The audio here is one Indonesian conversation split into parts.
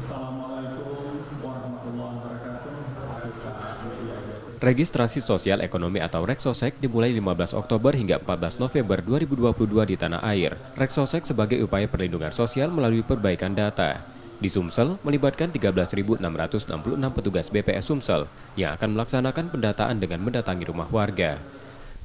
Assalamualaikum warahmatullahi wabarakatuh. Registrasi Sosial Ekonomi atau Reksosek dimulai 15 Oktober hingga 14 November 2022 di tanah air. Reksosek sebagai upaya perlindungan sosial melalui perbaikan data. Di Sumsel, melibatkan 13.666 petugas BPS Sumsel yang akan melaksanakan pendataan dengan mendatangi rumah warga.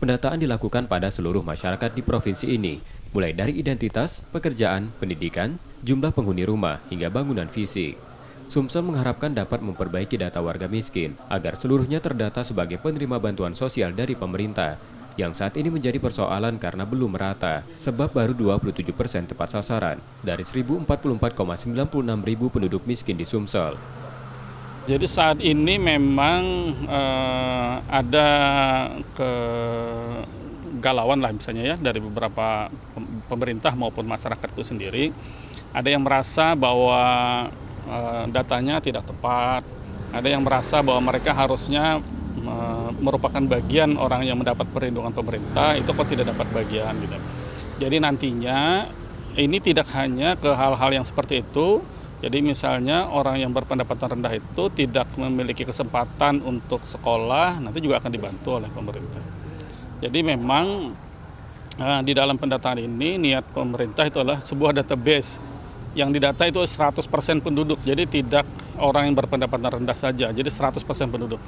Pendataan dilakukan pada seluruh masyarakat di provinsi ini, mulai dari identitas, pekerjaan, pendidikan, jumlah penghuni rumah, hingga bangunan fisik. Sumsel mengharapkan dapat memperbaiki data warga miskin agar seluruhnya terdata sebagai penerima bantuan sosial dari pemerintah, yang saat ini menjadi persoalan karena belum merata, sebab baru 27% tepat sasaran dari 1.044,96 ribu penduduk miskin di Sumsel. Jadi saat ini memang ada kegalauan lah misalnya ya dari beberapa pemerintah maupun masyarakat itu sendiri. Ada yang merasa bahwa datanya tidak tepat, ada yang merasa bahwa mereka harusnya merupakan bagian orang yang mendapat perlindungan pemerintah, itu kok tidak dapat bagian gitu. Jadi nantinya ini tidak hanya ke hal-hal yang seperti itu. Jadi misalnya orang yang berpendapatan rendah itu tidak memiliki kesempatan untuk sekolah, nanti juga akan dibantu oleh pemerintah. Jadi memang di dalam pendataan ini niat pemerintah itu adalah sebuah database. Yang didata itu 100% penduduk, jadi tidak orang yang berpendapatan rendah saja, jadi 100% penduduk.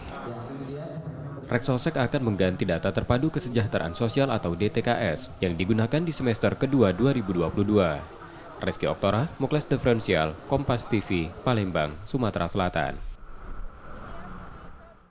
Reksosek akan mengganti data terpadu kesejahteraan sosial atau DTKS yang digunakan di semester kedua 2022. Reski Oktora, Muklas Diferensial, Kompas TV, Palembang, Sumatera Selatan.